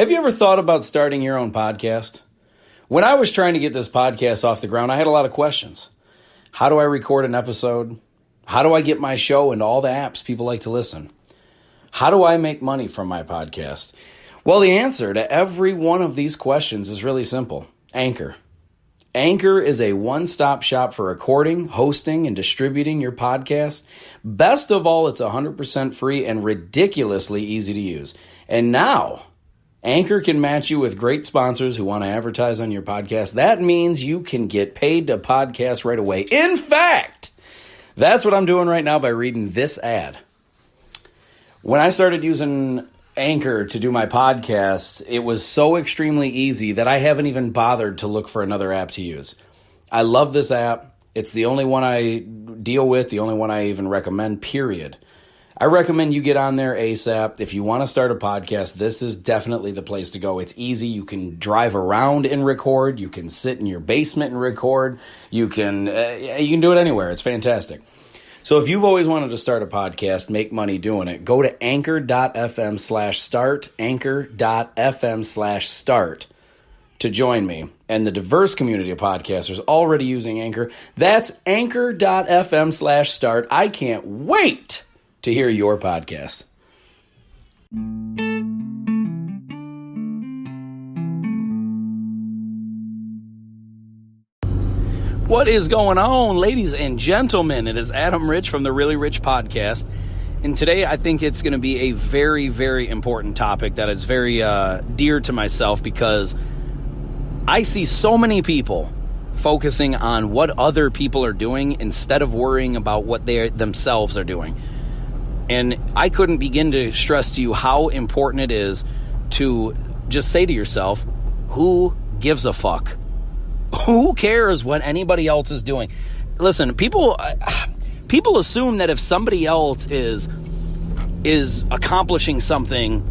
Have you ever thought about starting your own podcast? When I was trying to get this podcast off the ground, I had a lot of questions. How do I record an episode? How do I get my show into all the apps people like to listen? How do I make money from my podcast? Well, the answer to every one of these questions is really simple. Anchor. Anchor is a one-stop shop for recording, hosting, and distributing your podcast. Best of all, it's 100% free and ridiculously easy to use. And now, Anchor can match you with great sponsors who want to advertise on your podcast. That means you can get paid to podcast right away. In fact, that's what I'm doing right now by reading this ad. When I started using Anchor to do my podcast, it was so extremely easy that I haven't even bothered to look for another app to use. I love this app. It's the only one I deal with, the only one I even recommend, period. I recommend you get on there ASAP. If you want to start a podcast, this is definitely the place to go. It's easy. You can drive around and record. You can sit in your basement and record. You can do it anywhere. It's fantastic. So if you've always wanted to start a podcast, make money doing it, go to anchor.fm/start, anchor.fm/start to join me and the diverse community of podcasters already using Anchor. That's anchor.fm/start. I can't wait to hear your podcast. What is going on, ladies and gentlemen? It is Adam Rich from the Really Rich Podcast. And today I think it's going to be a very, very important topic that is very dear to myself because I see so many people focusing on what other people are doing instead of worrying about what they themselves are doing. And I couldn't begin to stress to you how important it is to just say to yourself, who gives a fuck? Who cares what anybody else is doing? Listen, people assume that if somebody else is accomplishing something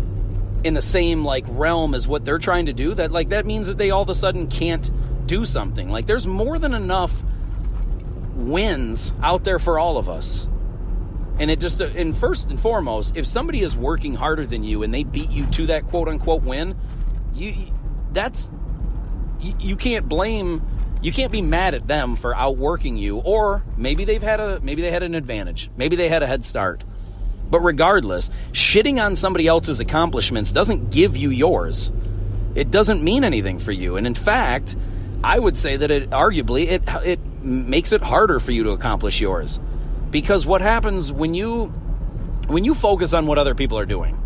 in the same realm as what they're trying to do, that means that they all of a sudden can't do something. There's more than enough wins out there for all of us. And first and foremost, if somebody is working harder than you and they beat you to that quote unquote win, you can't be mad at them for outworking you, or maybe they had an advantage. Maybe they had a head start. But regardless, shitting on somebody else's accomplishments doesn't give you yours. It doesn't mean anything for you. And in fact, I would say that it makes it harder for you to accomplish yours. Because what happens when you focus on what other people are doing,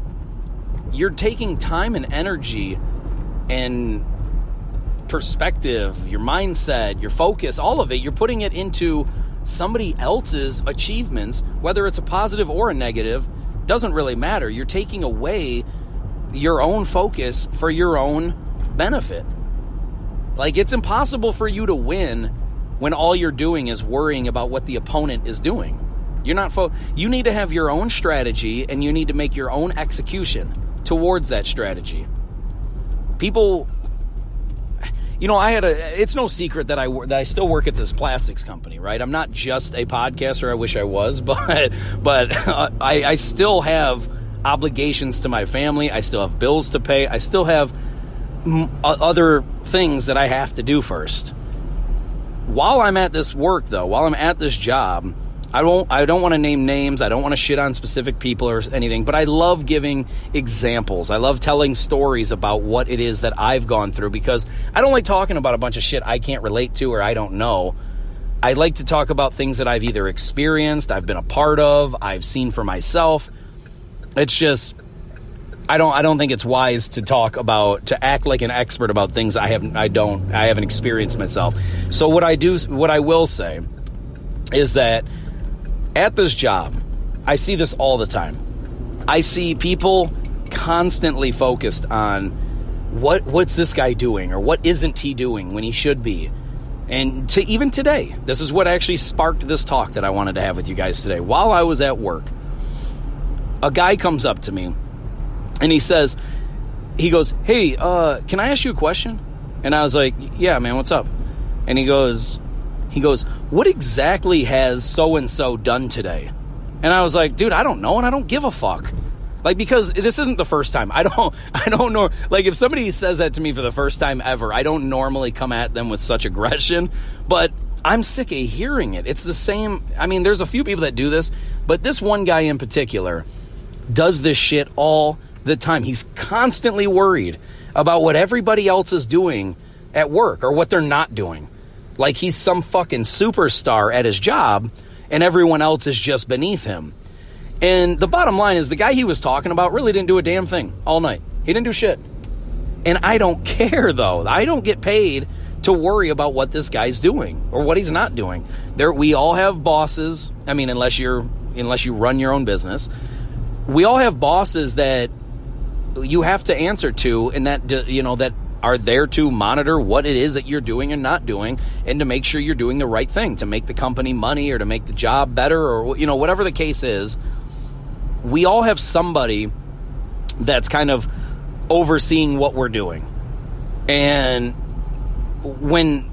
you're taking time and energy and perspective, your mindset, your focus, all of it, you're putting it into somebody else's achievements, whether it's a positive or a negative, doesn't really matter. You're taking away your own focus for your own benefit. It's impossible for you to win when all you're doing is worrying about what the opponent is doing. You need to have your own strategy, and you need to make your own execution towards that strategy. People, it's no secret that I still work at this plastics company, right? I'm not just a podcaster. I wish I was, but I still have obligations to my family. I still have bills to pay. I still have other things that I have to do first. While I'm at this work, though, while I'm at this job, I don't want to name names. I don't want to shit on specific people or anything, but I love giving examples. I love telling stories about what it is that I've gone through, because I don't like talking about a bunch of shit I can't relate to or I don't know. I like to talk about things that I've either experienced, I've been a part of, I've seen for myself. It's just, I don't think it's wise to act like an expert about things I haven't experienced myself. So what I will say is that at this job, I see this all the time. I see people constantly focused on what's this guy doing or what isn't he doing when he should be. And even today, this is what actually sparked this talk that I wanted to have with you guys today. While I was at work, a guy comes up to me and he goes, "Hey, can I ask you a question?" And I was like, "Yeah, man, what's up?" And he goes, "What exactly has so-and-so done today?" And I was like, "Dude, I don't know, and I don't give a fuck." Like, because this isn't the first time. I don't know. Like, if somebody says that to me for the first time ever, I don't normally come at them with such aggression, but I'm sick of hearing it. It's the same. I mean, there's a few people that do this, but this one guy in particular does this shit all the time. He's constantly worried about what everybody else is doing at work or what they're not doing. Like he's some fucking superstar at his job and everyone else is just beneath him. And the bottom line is the guy he was talking about really didn't do a damn thing all night. He didn't do shit. And I don't care, though. I don't get paid to worry about what this guy's doing or what he's not doing. We all have bosses. I mean, unless you run your own business, we all have bosses that you have to answer to, and that are there to monitor what it is that you're doing and not doing, and to make sure you're doing the right thing to make the company money or to make the job better, or whatever the case is. We all have somebody that's kind of overseeing what we're doing. And when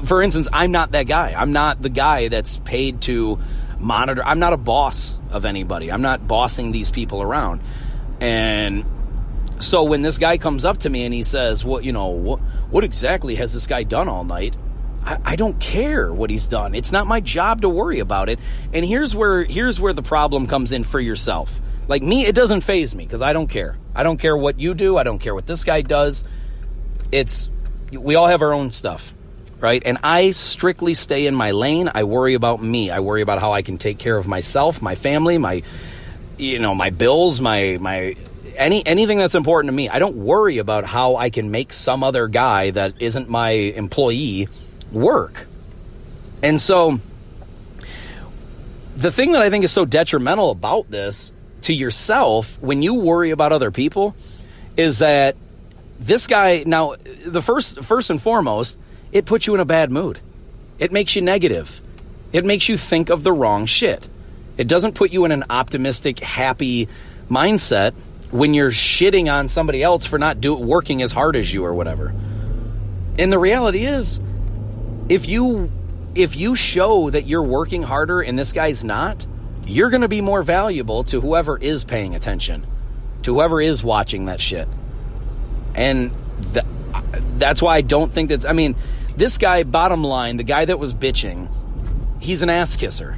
for instance, I'm not that guy. I'm not the guy that's paid to monitor. I'm not a boss of anybody. I'm not bossing these people around. And so when this guy comes up to me and he says, what exactly has this guy done all night? I don't care what he's done. It's not my job to worry about it. And here's where the problem comes in for yourself. Like me, it doesn't faze me because I don't care. I don't care what you do. I don't care what this guy does. We all have our own stuff, right? And I strictly stay in my lane. I worry about me. I worry about how I can take care of myself, my family, my bills, anything that's important to me. I don't worry about how I can make some other guy that isn't my employee work. And so the thing that I think is so detrimental about this to yourself when you worry about other people is that this guy, now the first and foremost, it puts you in a bad mood. It makes you negative. It makes you think of the wrong shit. It doesn't put you in an optimistic, happy mindset when you're shitting on somebody else for not working as hard as you or whatever. And the reality is, if you show that you're working harder and this guy's not, you're going to be more valuable to whoever is paying attention, to whoever is watching that shit. And that's why I don't think this guy, bottom line, the guy that was bitching, he's an ass kisser.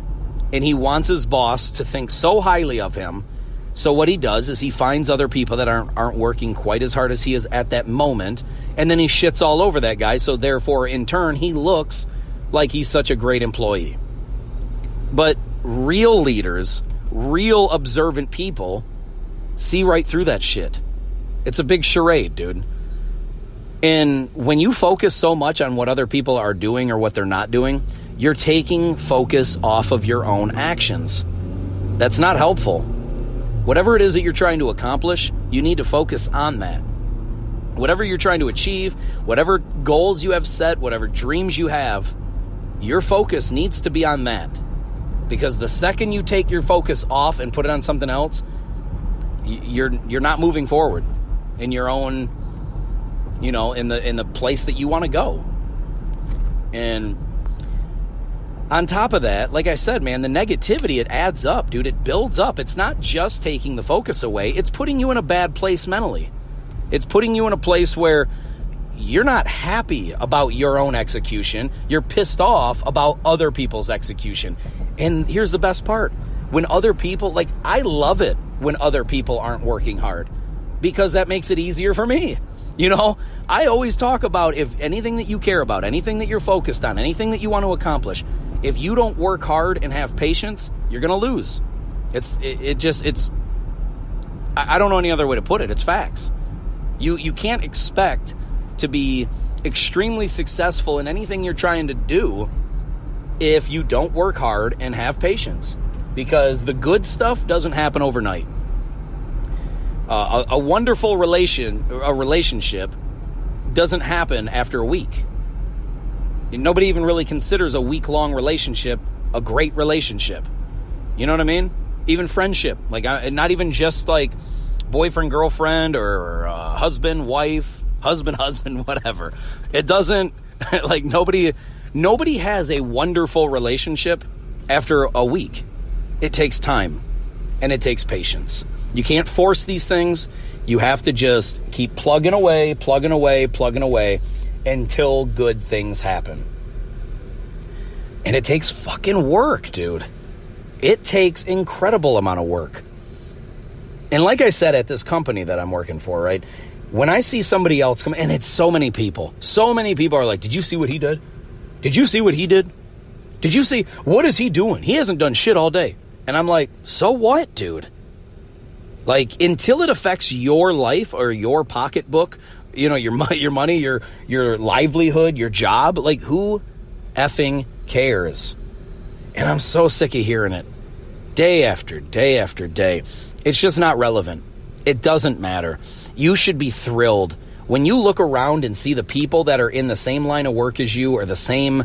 And he wants his boss to think so highly of him. So what he does is he finds other people that aren't working quite as hard as he is at that moment, and then he shits all over that guy, so therefore, in turn, he looks like he's such a great employee. But real leaders, real observant people, see right through that shit. It's a big charade, dude. And when you focus so much on what other people are doing or what they're not doing, you're taking focus off of your own actions. That's not helpful. Whatever it is that you're trying to accomplish, you need to focus on that. Whatever you're trying to achieve, whatever goals you have set, whatever dreams you have, your focus needs to be on that. Because the second you take your focus off and put it on something else, you're not moving forward in your own, in the place that you want to go. And on top of that, like I said, man, the negativity, it adds up, dude. It builds up. It's not just taking the focus away. It's putting you in a bad place mentally. It's putting you in a place where you're not happy about your own execution. You're pissed off about other people's execution. And here's the best part. When other people, I love it when other people aren't working hard because that makes it easier for me. I always talk about if anything that you care about, anything that you're focused on, anything that you want to accomplish, if you don't work hard and have patience, you're going to lose. I don't know any other way to put it. It's facts. You can't expect to be extremely successful in anything you're trying to do if you don't work hard and have patience, because the good stuff doesn't happen overnight. A wonderful relationship doesn't happen after a week. Nobody even really considers a week-long relationship a great relationship. You know what I mean? Even friendship, not even just like boyfriend, girlfriend, or husband, wife, husband, whatever. It doesn't, nobody has a wonderful relationship after a week. It takes time. and it takes patience. You can't force these things. You have to just keep plugging away until good things happen. And it takes fucking work, dude. It takes incredible amount of work. And like I said, at this company that I'm working for, right? When I see somebody else come, and it's so many people are like, did you see what he did? Did you see what he did? Did you see, what is he doing? He hasn't done shit all day. And I'm like, so what, dude? Like, until it affects your life or your pocketbook, you know, your money, your livelihood, your job, like, who effing cares? And I'm so sick of hearing it day after day after day. It's just not relevant. It doesn't matter. You should be thrilled when you look around and see the people that are in the same line of work as you, or the same,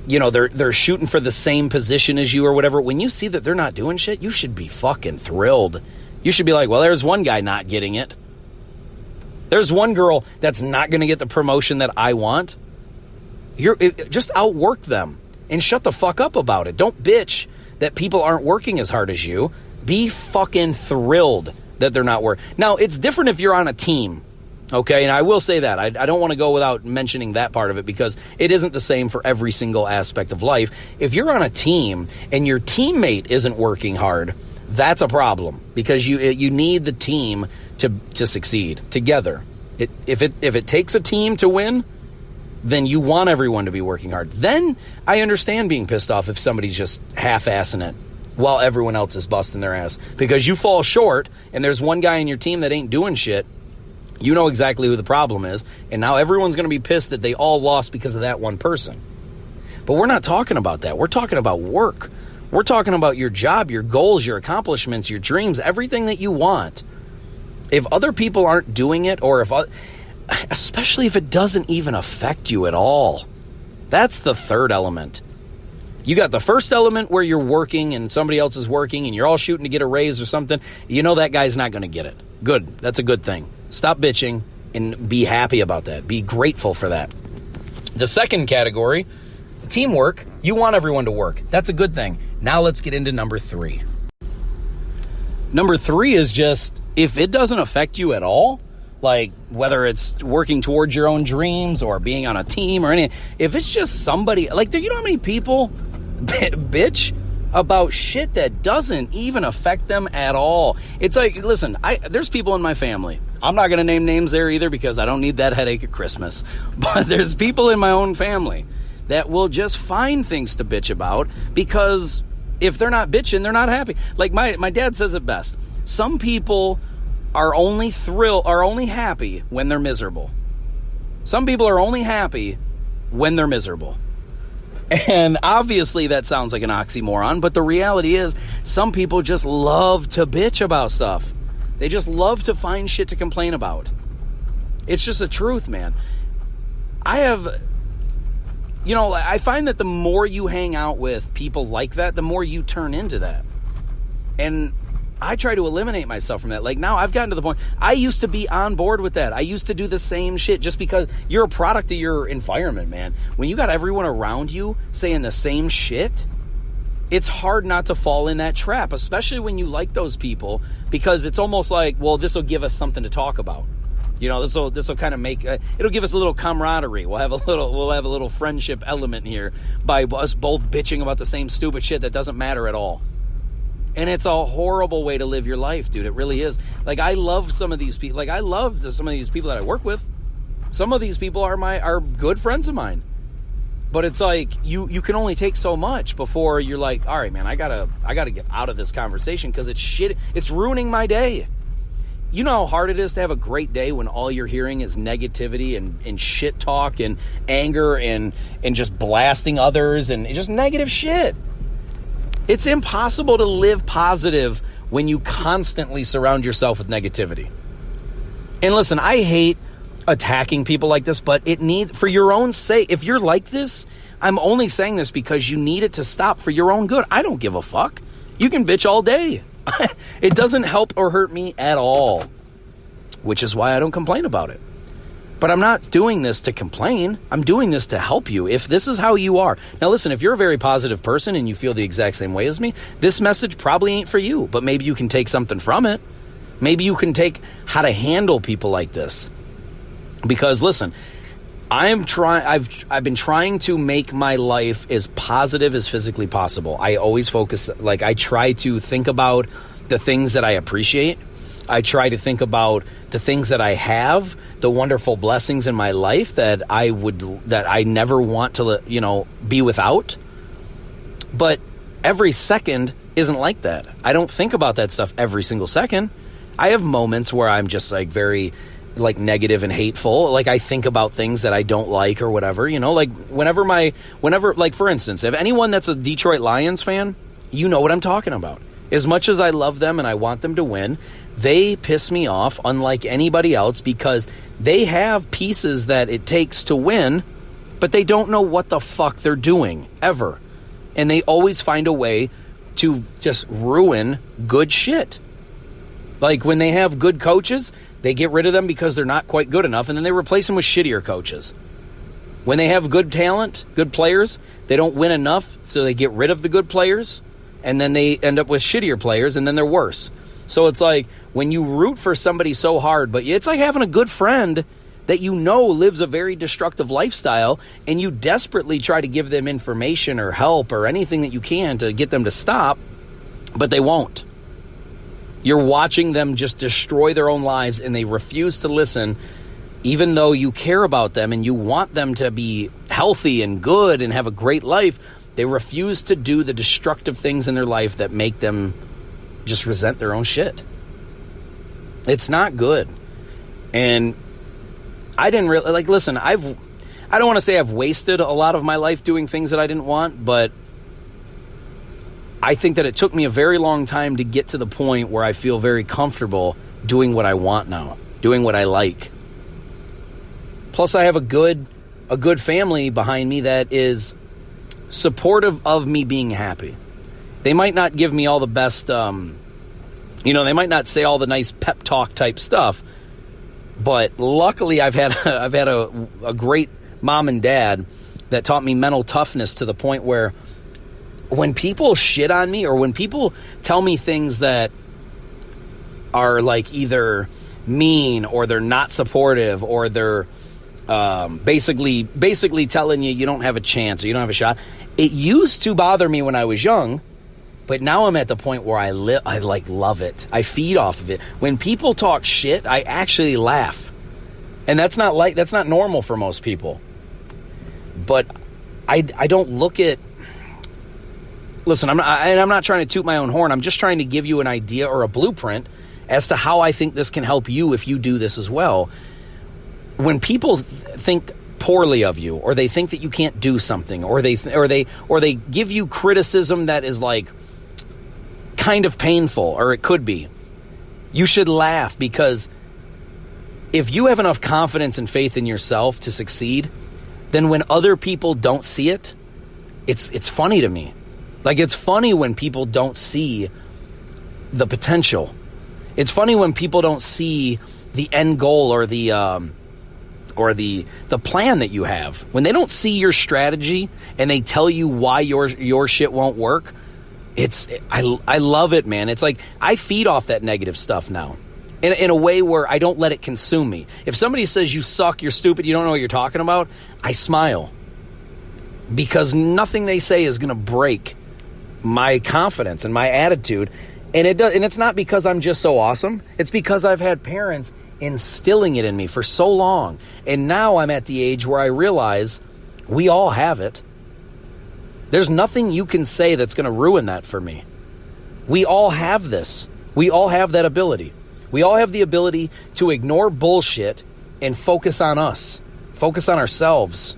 you know, they're shooting for the same position as you or whatever. When you see that they're not doing shit, you should be fucking thrilled. You should be like, well, there's one guy not getting it. There's one girl that's not going to get the promotion that I want. Just outwork them and shut the fuck up about it. Don't bitch that people aren't working as hard as you. Be fucking thrilled that they're not working. Now, it's different if you're on a team, okay? And I will say that. I don't want to go without mentioning that part of it, because it isn't the same for every single aspect of life. If you're on a team and your teammate isn't working hard, that's a problem, because you need the team to succeed together. If it takes a team to win, then you want everyone to be working hard. Then I understand being pissed off if somebody's just half-assing it while everyone else is busting their ass. Because you fall short and there's one guy in your team that ain't doing shit. You know exactly who the problem is. And now everyone's going to be pissed that they all lost because of that one person. But we're not talking about that. We're talking about work. We're talking about your job, your goals, your accomplishments, your dreams, everything that you want. If other people aren't doing it, or especially if it doesn't even affect you at all. That's the third element. You got the first element where you're working and somebody else is working and you're all shooting to get a raise or something. You know that guy's not going to get it. Good. That's a good thing. Stop bitching and be happy about that. Be grateful for that. The second category, teamwork. You want everyone to work. That's a good thing. Now let's get into number 3. Number 3 is just, if it doesn't affect you at all, like whether it's working towards your own dreams or being on a team or anything, if it's just somebody, like, you know how many people bitch about shit that doesn't even affect them at all? It's like, listen, there's people in my family. I'm not going to name names there either, because I don't need that headache at Christmas. But there's people in my own family that will just find things to bitch about, because if they're not bitching, they're not happy. Like my dad says it best. Some people are only happy when they're miserable. Some people are only happy when they're miserable. And obviously that sounds like an oxymoron, but the reality is some people just love to bitch about stuff. They just love to find shit to complain about. It's just the truth, man. I find that the more you hang out with people like that, the more you turn into that. And I try to eliminate myself from that. Like, now I've gotten to the point, I used to be on board with that. I used to do the same shit just because you're a product of your environment, man. When you got everyone around you saying the same shit, it's hard not to fall in that trap, especially when you like those people, because it's almost like, well, this will give us something to talk about. You know, this will kind of make it'll give us a little camaraderie. We'll have a little friendship element here by us both bitching about the same stupid shit that doesn't matter at all. And it's a horrible way to live your life, dude. It really is. Like, I love some of these people. Like, I love some of these people that I work with. Some of these people are good friends of mine. But it's like, you can only take so much before you're like, all right, man, I gotta get out of this conversation, because it's shit. It's ruining my day. You know how hard it is to have a great day when all you're hearing is negativity and shit talk and anger and just blasting others and just negative shit. It's impossible to live positive when you constantly surround yourself with negativity. And listen, I hate attacking people like this, but for your own sake, if you're like this, I'm only saying this because you need it to stop for your own good. I don't give a fuck. You can bitch all day. It doesn't help or hurt me at all, which is why I don't complain about it. But I'm not doing this to complain. I'm doing this to help you. If this is how you are. Now listen, if you're a very positive person and you feel the exact same way as me, this message probably ain't for you, but maybe you can take something from it. Maybe you can take how to handle people like this. Because listen, I've been trying to make my life as positive as physically possible. I always focus, like I try to think about the things that I appreciate. I try to think about the things that I have, the wonderful blessings in my life that I never want to, be without. But every second isn't like that. I don't think about that stuff every single second. I have moments where I'm just like very like negative and hateful. Like I think about things that I don't like or whatever, like whenever like for instance, if anyone that's a Detroit Lions fan, you know what I'm talking about. As much as I love them and I want them to win, they piss me off unlike anybody else because they have pieces that it takes to win, but they don't know what the fuck they're doing ever. And they always find a way to just ruin good shit. Like when they have good coaches, they get rid of them because they're not quite good enough, and then they replace them with shittier coaches. When they have good talent, good players, they don't win enough, so they get rid of the good players, and then they end up with shittier players, and then they're worse. So it's like when you root for somebody so hard, but it's like having a good friend that lives a very destructive lifestyle, and you desperately try to give them information or help or anything that you can to get them to stop, but they won't. You're watching them just destroy their own lives, and they refuse to listen, even though you care about them and you want them to be healthy and good and have a great life. They refuse to do the destructive things in their life that make them just resent their own shit. It's not good. And I didn't really, listen, I don't want to say I've wasted a lot of my life doing things that I didn't want, but I think that it took me a very long time to get to the point where I feel very comfortable doing what I want now, doing what I like. Plus, I have a good family behind me that is supportive of me being happy. They might not give me all the best, they might not say all the nice pep talk type stuff, but luckily I've had a great mom and dad that taught me mental toughness to the point where when people shit on me or when people tell me things that are like either mean or they're not supportive or they're basically telling you don't have a chance or you don't have a shot. It used to bother me when I was young, but now I'm at the point where I love it. I feed off of it. When people talk shit, I actually laugh. And that's not normal for most people. But I don't look at, listen, I'm not trying to toot my own horn. I'm just trying to give you an idea or a blueprint as to how I think this can help you if you do this as well. When people think poorly of you, or they think that you can't do something, or they give you criticism that is like kind of painful, or it could be, you should laugh, because if you have enough confidence and faith in yourself to succeed, then when other people don't see it, it's funny to me. Like, it's funny when people don't see the potential. It's funny when people don't see the end goal or the plan that you have. When they don't see your strategy and they tell you why your shit won't work, I love it, man. It's like I feed off that negative stuff now in a way where I don't let it consume me. If somebody says you suck, you're stupid, you don't know what you're talking about, I smile, because nothing they say is going to break my confidence and my attitude. And it's not because I'm just so awesome. It's because I've had parents instilling it in me for so long. And now I'm at the age where I realize we all have it. There's nothing you can say that's going to ruin that for me. We all have this. We all have that ability. We all have the ability to ignore bullshit and focus on us, focus on ourselves,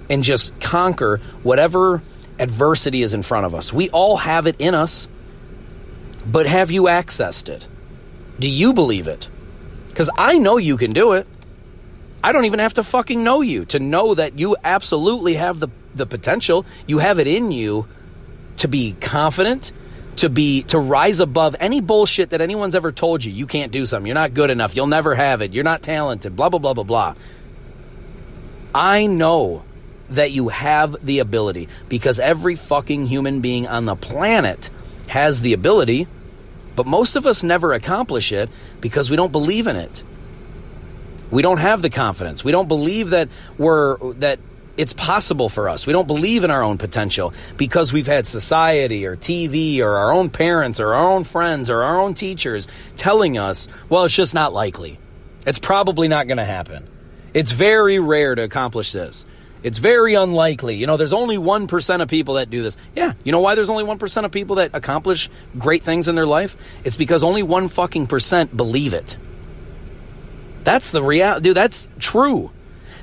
and just conquer whatever adversity is in front of us. We all have it in us, but have you accessed it? Do you believe it? Because I know you can do it. I don't even have to fucking know you to know that you absolutely have the potential. You have it in you to be confident, to rise above any bullshit that anyone's ever told you. You can't do something. You're not good enough. You'll never have it. You're not talented. Blah, blah, blah, blah, blah. I know that you have the ability, because every fucking human being on the planet has the ability, but most of us never accomplish it because we don't believe in it. We don't have the confidence. We don't believe that it's possible for us. We don't believe in our own potential because we've had society or TV or our own parents or our own friends or our own teachers telling us, well, it's just not likely. It's probably not going to happen. It's very rare to accomplish this. It's very unlikely. There's only 1% of people that do this. Yeah, you know why there's only 1% of people that accomplish great things in their life? It's because only 1 fucking percent believe it. That's the reality. Dude, that's true.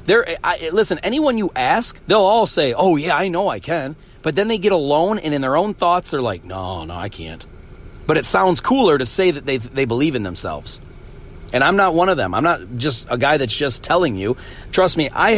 Listen, anyone you ask, they'll all say, oh yeah, I know I can. But then they get alone and in their own thoughts, they're like, no, I can't. But it sounds cooler to say that they believe in themselves. And I'm not one of them. I'm not just a guy that's just telling you. Trust me, I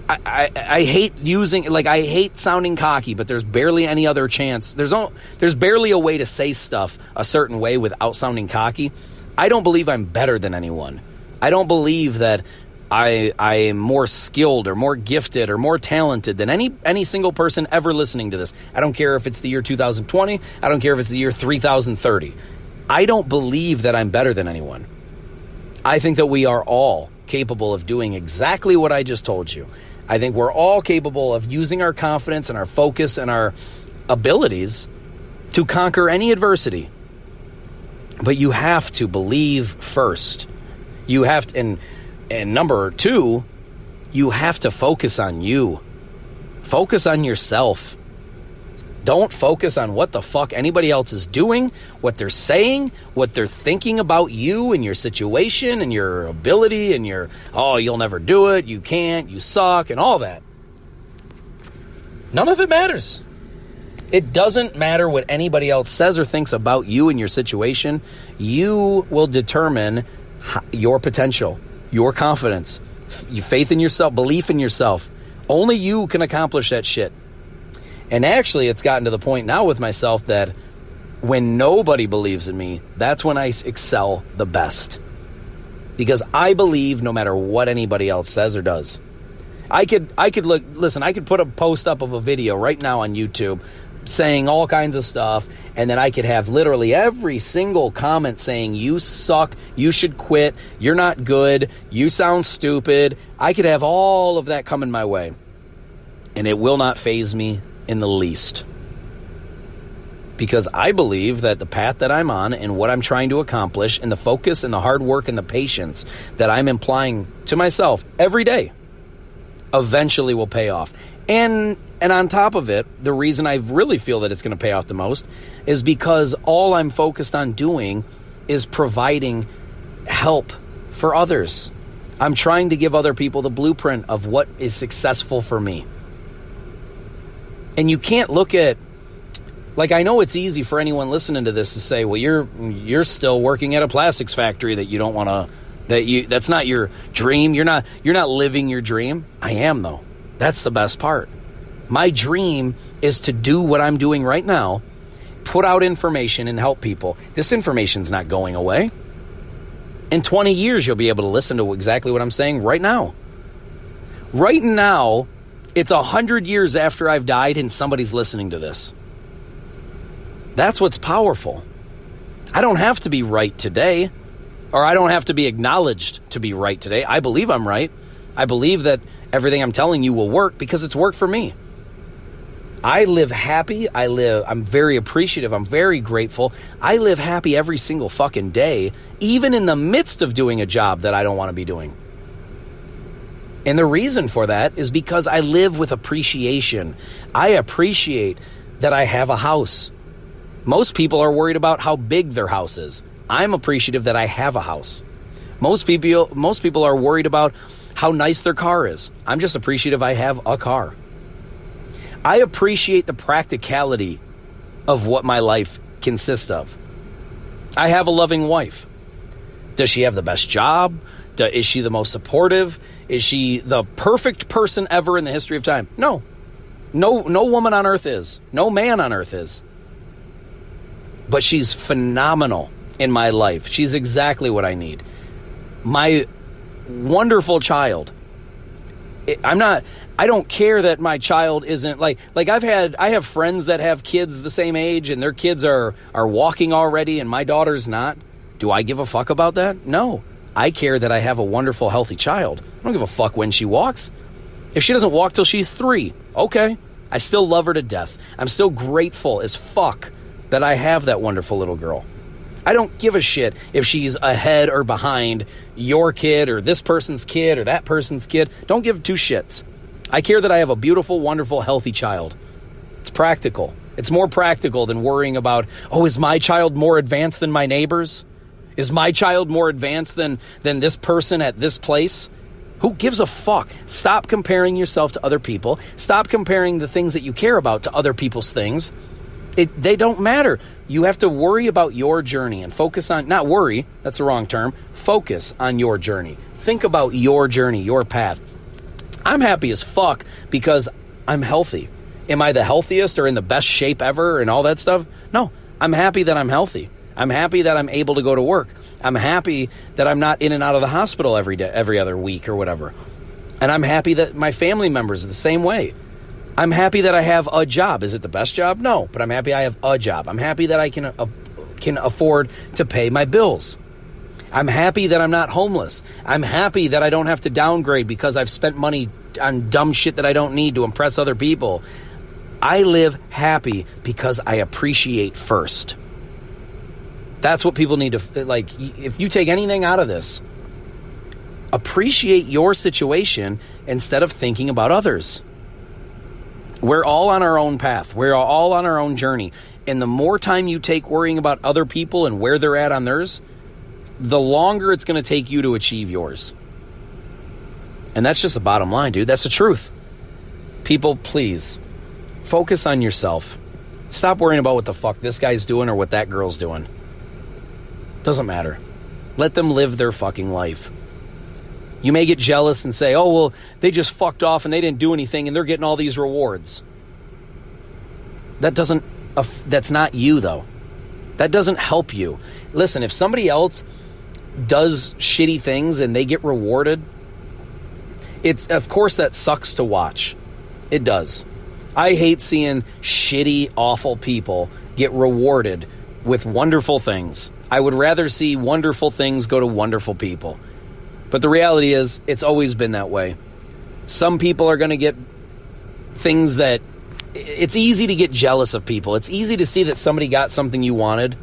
hate I hate sounding cocky, but there's barely any other chance. There's barely a way to say stuff a certain way without sounding cocky. I don't believe I'm better than anyone. I don't believe that I am more skilled or more gifted or more talented than any single person ever listening to this. I don't care if it's the year 2020. I don't care if it's the year 3030. I don't believe that I'm better than anyone. I think that we are all capable of doing exactly what I just told you. I think we're all capable of using our confidence and our focus and our abilities to conquer any adversity. But you have to believe first. You have to, and number 2, you have to focus on you. Focus on yourself. Don't focus on what the fuck anybody else is doing, what they're saying, what they're thinking about you and your situation and your ability and you'll never do it, you can't, you suck, and all that. None of it matters. It doesn't matter what anybody else says or thinks about you and your situation. You will determine your potential, your confidence, your faith in yourself, belief in yourself. Only you can accomplish that shit. And actually, it's gotten to the point now with myself that when nobody believes in me, that's when I excel the best. Because I believe no matter what anybody else says or does. I could put a post up of a video right now on YouTube saying all kinds of stuff, and then I could have literally every single comment saying, you suck, you should quit, you're not good, you sound stupid. I could have all of that coming my way, and it will not faze me in the least. Because I believe that the path that I'm on and what I'm trying to accomplish and the focus and the hard work and the patience that I'm implying to myself every day eventually will pay off. And on top of it, the reason I really feel that it's going to pay off the most is because all I'm focused on doing is providing help for others. I'm trying to give other people the blueprint of what is successful for me. And you can't look at, I know it's easy for anyone listening to this to say, well, you're still working at a plastics factory that you don't want to, that's not your dream. You're not living your dream. I am, though. That's the best part. My dream is to do what I'm doing right now, put out information and help people. This information's not going away. In 20 years, you'll be able to listen to exactly what I'm saying right now. Right now, it's 100 years after I've died and somebody's listening to this. That's what's powerful. I don't have to be right today, or I don't have to be acknowledged to be right today. I believe I'm right. I believe that everything I'm telling you will work because it's worked for me. I live happy. I'm very appreciative. I'm very grateful. I live happy every single fucking day, even in the midst of doing a job that I don't want to be doing. And the reason for that is because I live with appreciation. I appreciate that I have a house. Most people are worried about how big their house is. I'm appreciative that I have a house. Most people are worried about how nice their car is. I'm just appreciative I have a car. I appreciate the practicality of what my life consists of. I have a loving wife. Does she have the best job? Is she the most supportive? Is she the perfect person ever in the history of time? No. No woman on earth is. No man on earth is. But she's phenomenal in my life. She's exactly what I need. My wonderful child I don't care that my child isn't like I have friends that have kids the same age and their kids are walking already and my daughter's not. Do I give a fuck about that? No. I care that I have a wonderful, healthy child. I don't give a fuck when she walks. If she doesn't walk till she's 3, okay. I still love her to death. I'm still grateful as fuck that I have that wonderful little girl. I don't give a shit if she's ahead or behind your kid or this person's kid or that person's kid. Don't give 2 shits. I care that I have a beautiful, wonderful, healthy child. It's practical. It's more practical than worrying about, is my child more advanced than my neighbor's? Is my child more advanced than this person at this place? Who gives a fuck? Stop comparing yourself to other people. Stop comparing the things that you care about to other people's things. They don't matter. You have to worry about your journey and focus on, not worry, that's the wrong term, focus on your journey. Think about your journey, your path. I'm happy as fuck because I'm healthy. Am I the healthiest or in the best shape ever and all that stuff? No, I'm happy that I'm healthy. I'm happy that I'm able to go to work. I'm happy that I'm not in and out of the hospital every day, every other week or whatever. And I'm happy that my family members are the same way. I'm happy that I have a job. Is it the best job? No, but I'm happy I have a job. I'm happy that I can afford to pay my bills. I'm happy that I'm not homeless. I'm happy that I don't have to downgrade because I've spent money on dumb shit that I don't need to impress other people. I live happy because I appreciate first. That's what people need to, like, if you take anything out of this, appreciate your situation instead of thinking about others. We're all on our own path. We're all on our own journey. And the more time you take worrying about other people and where they're at on theirs, the longer it's going to take you to achieve yours. And that's just the bottom line, dude. That's the truth. People, please, focus on yourself. Stop worrying about what the fuck this guy's doing or what that girl's doing. Doesn't matter. Let them live their fucking life. You may get jealous and say, they just fucked off and they didn't do anything and they're getting all these rewards. That's not you, though. That doesn't help you. Listen, if somebody else does shitty things and they get rewarded, of course that sucks to watch. It does. I hate seeing shitty, awful people get rewarded with wonderful things. I would rather see wonderful things go to wonderful people. But the reality is, it's always been that way. Some people are going to get things that... It's easy to get jealous of people. It's easy to see that somebody got something you wanted,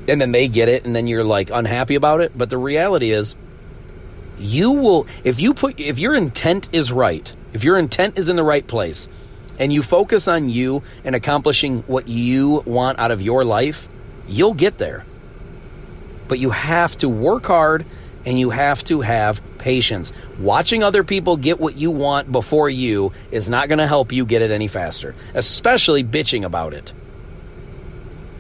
and then they get it, and then you're, like, unhappy about it. But the reality is, you will... If your intent is right, if your intent is in the right place, and you focus on you and accomplishing what you want out of your life, you'll get there. But you have to work hard and you have to have patience. Watching other people get what you want before you is not going to help you get it any faster, especially bitching about it.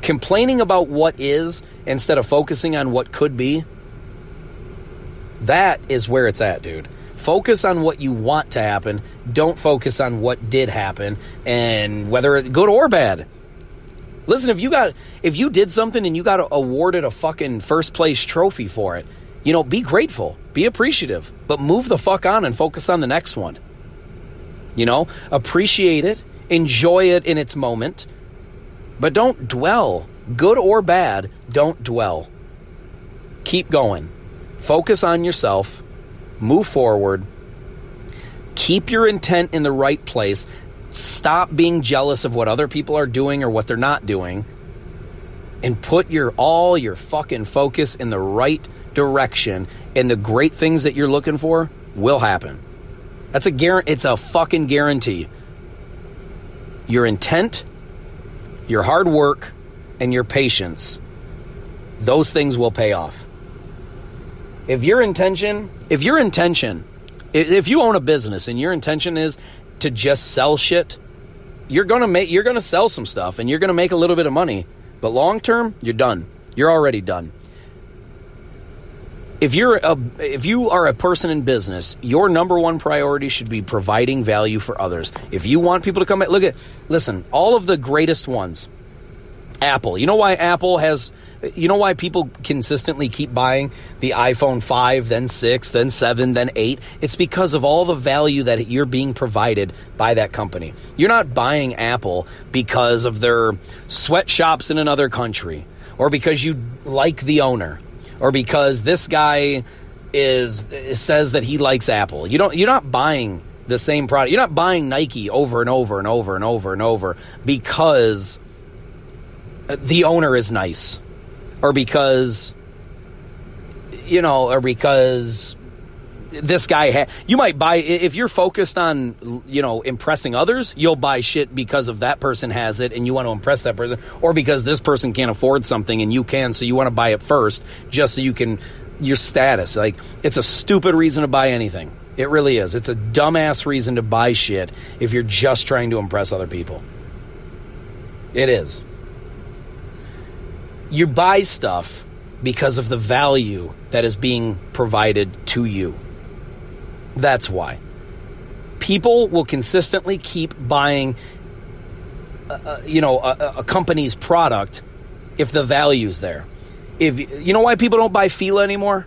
Complaining about what is instead of focusing on what could be, that is where it's at, dude. Focus on what you want to happen. Don't focus on what did happen and whether it's good or bad. Listen, if you did something and you got awarded a fucking first place trophy for it, be grateful, be appreciative, but move the fuck on and focus on the next one. Appreciate it, enjoy it in its moment, but don't dwell. Good or bad, don't dwell. Keep going. Focus on yourself, move forward, keep your intent in the right place. Stop being jealous of what other people are doing or what they're not doing, and put all your fucking focus in the right direction, and the great things that you're looking for will happen. It's a fucking guarantee. Your intent, your hard work, and your patience, those things will pay off. If you own a business and your intention is to just sell shit, you're gonna sell some stuff and you're gonna make a little bit of money, but long term, you're done. You're already done. If you are a person in business, your number one priority should be providing value for others. If you want people to come, listen, all of the greatest ones, Apple. You know why people consistently keep buying the iPhone 5, then 6, then 7, then 8? It's because of all the value that you're being provided by that company. You're not buying Apple because of their sweatshops in another country, or because you like the owner, or because this guy says that he likes Apple. You're not buying the same product. You're not buying Nike over and over and over and over and over because the owner is nice, or because this guy you might buy, if you're focused on impressing others, you'll buy shit because of that person has it and you want to impress that person, or because this person can't afford something and you can, so you want to buy it first just so you can, your status. Like, it's a stupid reason to buy anything. It really is. It's a dumbass reason to buy shit if you're just trying to impress other people. It is. You buy stuff because of the value that is being provided to you. That's why. People will consistently keep buying a company's product if the value's there. If you know why people don't buy Fila anymore?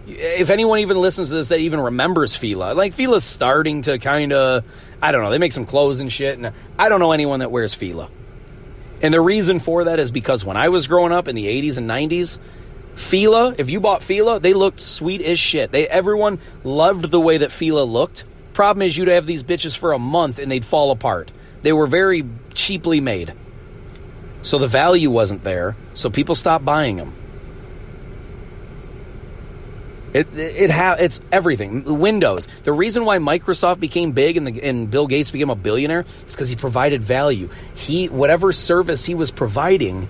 If anyone even listens to this that even remembers Fila, like, Fila's starting to kind of, I don't know, they make some clothes and shit, and I don't know anyone that wears Fila. And the reason for that is because when I was growing up in the 80s and 90s, Fila, if you bought Fila, they looked sweet as shit. Everyone loved the way that Fila looked. Problem is, you'd have these bitches for a month and they'd fall apart. They were very cheaply made. So the value wasn't there, so people stopped buying them. It's everything. Windows. The reason why Microsoft became big and Bill Gates became a billionaire is because he provided value. Whatever service he was providing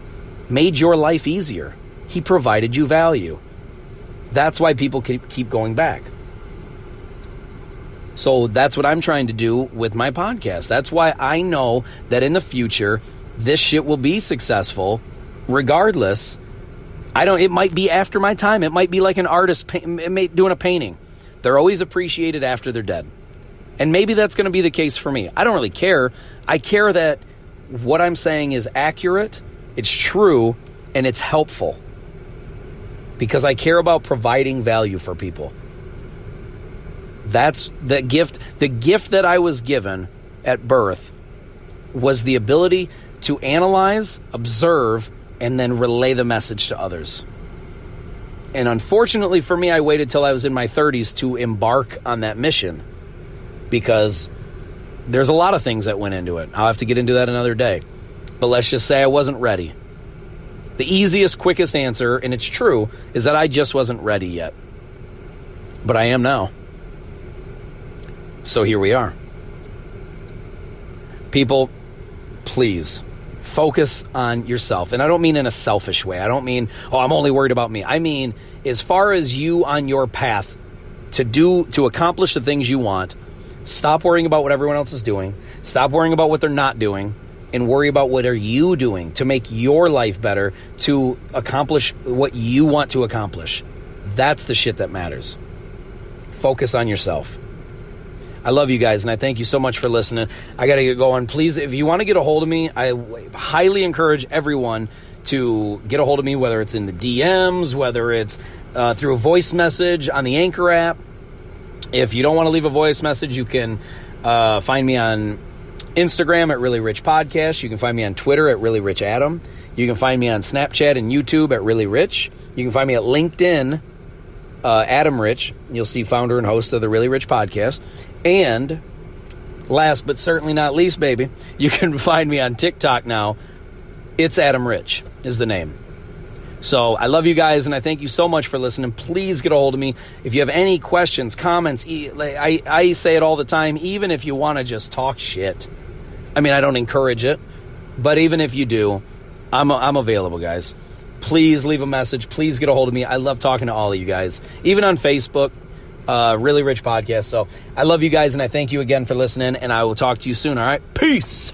made your life easier. He provided you value. That's why people keep going back. So that's what I'm trying to do with my podcast. That's why I know that in the future, this shit will be successful regardless. It might be after my time. It might be like an artist doing a painting. They're always appreciated after they're dead. And maybe that's going to be the case for me. I don't really care. I care that what I'm saying is accurate, it's true, and it's helpful. Because I care about providing value for people. That's the gift. The gift that I was given at birth was the ability to analyze, observe, and then relay the message to others. And unfortunately for me, I waited till I was in my 30s to embark on that mission, because there's a lot of things that went into it. I'll have to get into that another day. But let's just say I wasn't ready. The easiest, quickest answer, and it's true, is that I just wasn't ready yet. But I am now. So here we are. People, please focus on yourself. And I don't mean in a selfish way. I don't mean, I'm only worried about me. I mean, as far as you on your path to accomplish the things you want, stop worrying about what everyone else is doing. Stop worrying about what they're not doing. And worry about what are you doing to make your life better, to accomplish what you want to accomplish. That's the shit that matters. Focus on yourself. I love you guys, and I thank you so much for listening. I got to get going. Please, if you want to get a hold of me, I highly encourage everyone to get a hold of me, whether it's in the DMs, whether it's through a voice message on the Anchor app. If you don't want to leave a voice message, you can find me on Instagram at Really Rich Podcast. You can find me on Twitter at Really Rich Adam. You can find me on Snapchat and YouTube at Really Rich. You can find me at LinkedIn, Adam Rich. You'll see founder and host of the Really Rich Podcast. And last but certainly not least, baby, you can find me on TikTok now. It's Adam Rich is the name. So I love you guys, and I thank you so much for listening. Please get a hold of me. If you have any questions, comments, I say it all the time, even if you want to just talk shit. I mean, I don't encourage it, but even if you do, I'm available, guys. Please leave a message. Please get a hold of me. I love talking to all of you guys, even on Facebook, Really Rich Podcast. So I love you guys, and I thank you again for listening, and I will talk to you soon, all right? Peace.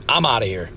I'm out of here.